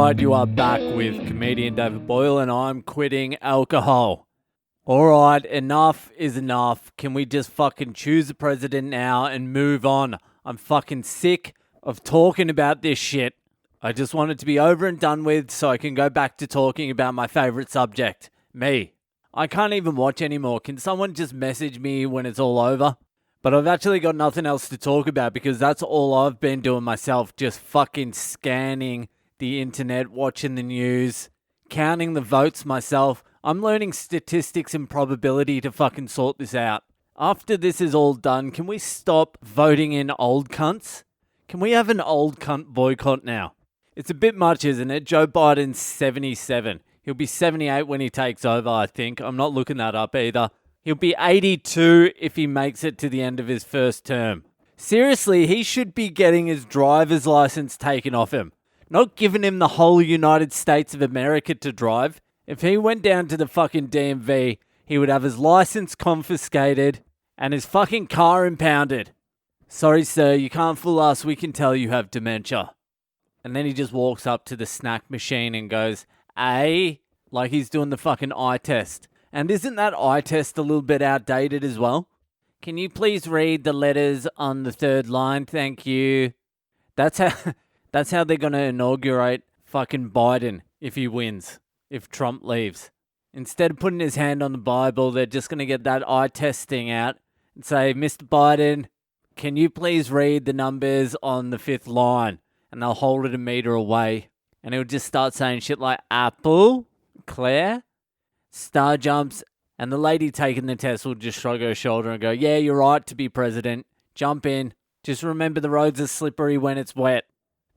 Alright, you are back with comedian David Boyle and I'm quitting alcohol. Alright, enough is enough. Can we just fucking choose a president now and move on? I'm fucking sick of talking about this shit. I just want it to be over and done with so I can go back to talking about my favourite subject, me. I can't even watch anymore. Can someone just message me when it's all over? But I've actually got nothing else to talk about because that's all I've been doing myself, just fucking scanning the internet, watching the news, counting the votes myself. I'm learning statistics and probability to fucking sort this out. After this is all done, can we stop voting in old cunts? Can we have an old cunt boycott now? It's a bit much, isn't it? Joe Biden's 77. He'll be 78 when he takes over, I think. I'm not looking that up either. He'll be 82 if he makes it to the end of his first term. Seriously, he should be getting his driver's license taken off him. Not giving him the whole United States of America to drive. If he went down to the fucking DMV, he would have his license confiscated and his fucking car impounded. Sorry, sir, you can't fool us. We can tell you have dementia. And then he just walks up to the snack machine and goes, "Hey," like he's doing the fucking eye test. And isn't that eye test a little bit outdated as well? Can you please read the letters on the third line? Thank you. That's how they're going to inaugurate fucking Biden if he wins, if Trump leaves. Instead of putting his hand on the Bible, they're just going to get that eye test thing out and say, "Mr. Biden, can you please read the numbers on the fifth line?" And they'll hold it a meter away. And he'll just start saying shit like apple, Claire, star jumps, and the lady taking the test will just shrug her shoulder and go, "Yeah, you're right to be president. Jump in. Just remember the roads are slippery when it's wet."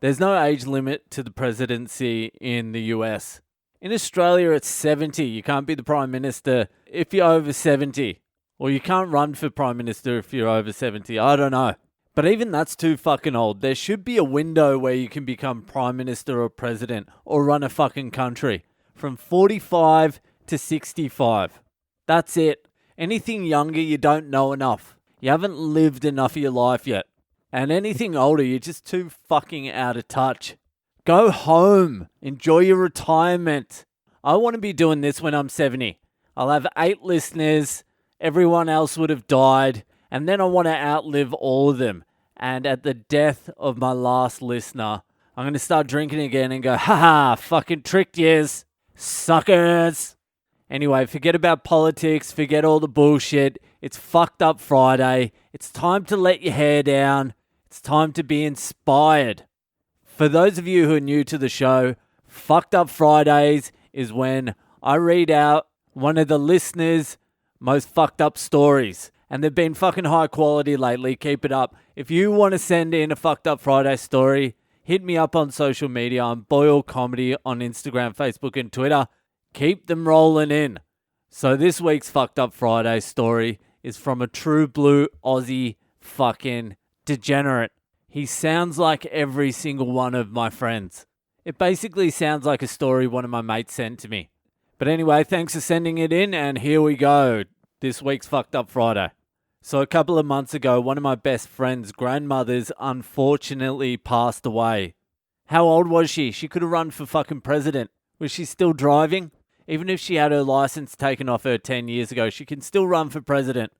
There's no age limit to the presidency in the US. In Australia, it's 70. You can't be the prime minister if you're over 70. Or you can't run for prime minister if you're over 70. I don't know. But even that's too fucking old. There should be a window where you can become prime minister or president or run a fucking country. From 45 to 65. That's it. Anything younger, you don't know enough. You haven't lived enough of your life yet. And anything older, you're just too fucking out of touch. Go home. Enjoy your retirement. I want to be doing this when I'm 70. I'll have 8 listeners. Everyone else would have died. And then I want to outlive all of them. And at the death of my last listener, I'm going to start drinking again and go, "Ha, fucking tricked yous. Suckers." Anyway, forget about politics. Forget all the bullshit. It's fucked up Friday. It's time to let your hair down. It's time to be inspired. For those of you who are new to the show, Fucked Up Fridays is when I read out one of the listeners' most fucked up stories. And they've been fucking high quality lately. Keep it up. If you want to send in a Fucked Up Friday story, hit me up on social media. I'm Boyle Comedy on Instagram, Facebook, and Twitter. Keep them rolling in. So this week's Fucked Up Friday story is from a true blue Aussie fucking degenerate. He sounds like every single one of my friends. It basically sounds like a story one of my mates sent to me. But anyway, thanks for sending it in, and here we go. This week's Fucked Up Friday. So a couple of months ago, one of my best friend's grandmothers unfortunately passed away. How old was she? She could have run for fucking president. Was she still driving? Even if she had her license taken off her 10 years ago, she can still run for president.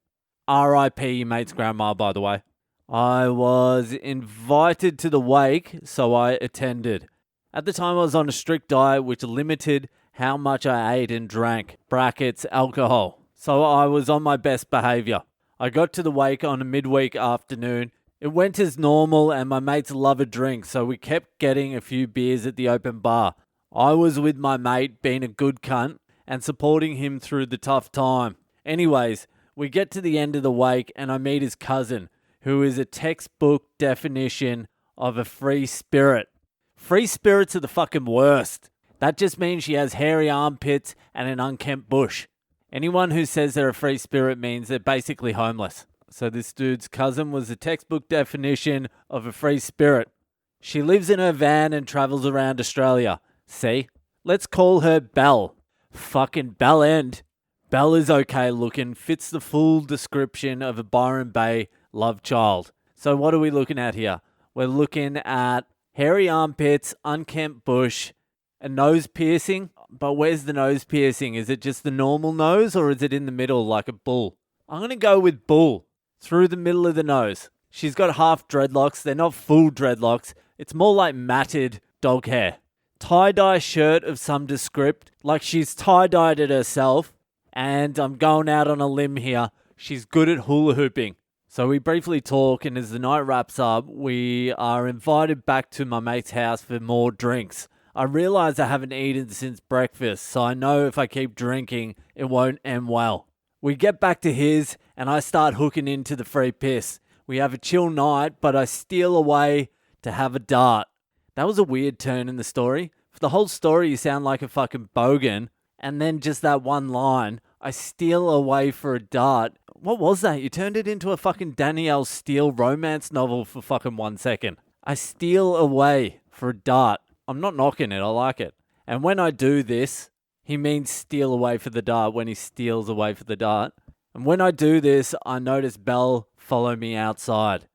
R.I.P. your mate's grandma, by the way. I was invited to the wake, so I attended. At the time, I was on a strict diet which limited how much I ate and drank, brackets, alcohol. So I was on my best behaviour. I got to the wake on a midweek afternoon. It went as normal and my mates love a drink, so we kept getting a few beers at the open bar. I was with my mate, being a good cunt, and supporting him through the tough time. Anyways, we get to the end of the wake and I meet his cousin, who is a textbook definition of a free spirit. Free spirits are the fucking worst. That just means she has hairy armpits and an unkempt bush. Anyone who says they're a free spirit means they're basically homeless. So this dude's cousin was a textbook definition of a free spirit. She lives in her van and travels around Australia. See? Let's call her Belle. Fucking Bell End. Belle is okay looking, fits the full description of a Byron Bay love child. So what are we looking at here? We're looking at hairy armpits, unkempt bush, A nose piercing? But where's the nose piercing? Is it just the normal nose or is it in the middle like a bull? I'm going to go with bull. Through the middle of the nose. She's got half dreadlocks. They're not full dreadlocks. It's more like matted dog hair. Tie-dye shirt of some descript. Like she's tie-dyed it herself. And I'm going out on a limb here. She's good at hula hooping. So we briefly talk, and as the night wraps up, we are invited back to my mate's house for more drinks. I realize I haven't eaten since breakfast, so I know if I keep drinking, it won't end well. We get back to his, and I start hooking into the free piss. We have a chill night, but I steal away to have a dart. That was a weird turn in the story. For the whole story, you sound like a fucking bogan, and then just that one line, I steal away for a dart. What was that? You turned it into a fucking Danielle Steele romance novel for fucking 1 second. I steal away for a dart. I'm not knocking it. I like it. And when I do this, he means steal away for the dart when he steals away for the dart. And when I do this, I notice Belle follow me outside.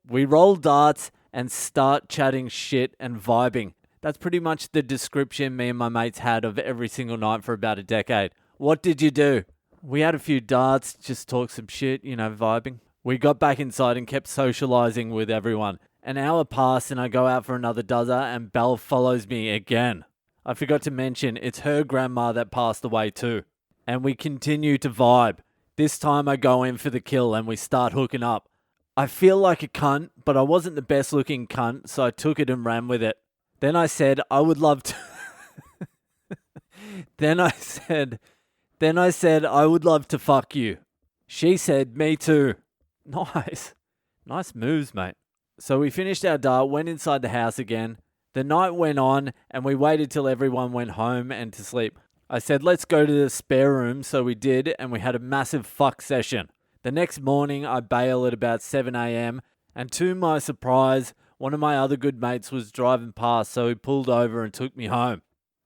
We roll darts and start chatting shit and vibing. That's pretty much the description me and my mates had of every single night for about a decade. What did you do? We had a few darts, just talk some shit, vibing. We got back inside and kept socializing with everyone. An hour passed and I go out for another dozer and Belle follows me again. I forgot to mention, it's her grandma that passed away too. And we continue to vibe. This time I go in for the kill and we start hooking up. I feel like a cunt, but I wasn't the best looking cunt, so I took it and ran with it. Then I said, I would love to... Then I said, I would love to fuck you. She said, me too. Nice. Nice moves, mate. So we finished our dart, went inside the house again. The night went on and we waited till everyone went home and to sleep. I said, let's go to the spare room. So we did, and we had a massive fuck session. The next morning, I bail at about 7 a.m. And to my surprise, one of my other good mates was driving past, so he pulled over and took me home.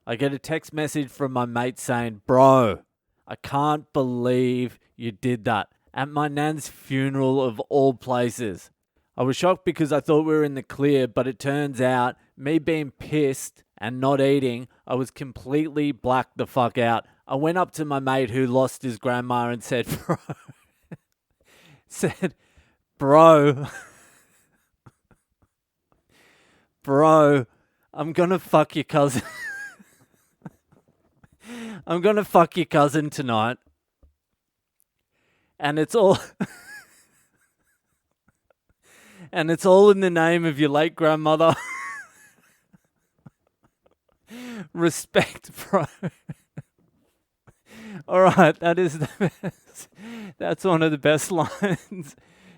I get a text message from my mate saying, bro, I can't believe you did that at my nan's funeral of all places. I was shocked because I thought we were in the clear, but it turns out me being pissed and not eating, I was completely blacked the fuck out. I went up to my mate who lost his grandma and said, bro, I'm gonna fuck your cousin. I'm going to fuck your cousin tonight. And it's all... and it's all in the name of your late grandmother. Respect, bro. All right, that is the best. That's one of the best lines.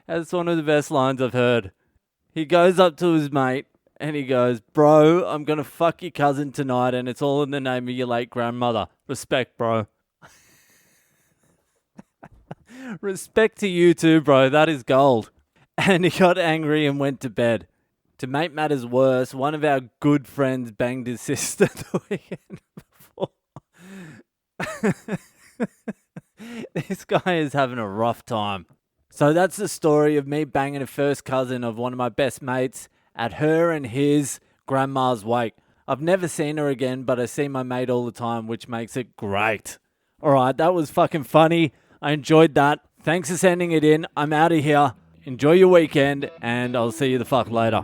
That's one of the best lines I've heard. He goes up to his mate. And he goes, bro, I'm going to fuck your cousin tonight and it's all in the name of your late grandmother. Respect, bro. Respect to you too, bro. That is gold. And he got angry and went to bed. To make matters worse, one of our good friends banged his sister the weekend before. This guy is having a rough time. So that's the story of me banging a first cousin of one of my best mates at her and his grandma's wake. I've never seen her again, but I see my mate all the time, which makes it great. All right, that was fucking funny. I enjoyed that. Thanks for sending it in. I'm out of here. Enjoy your weekend, and I'll see you the fuck later.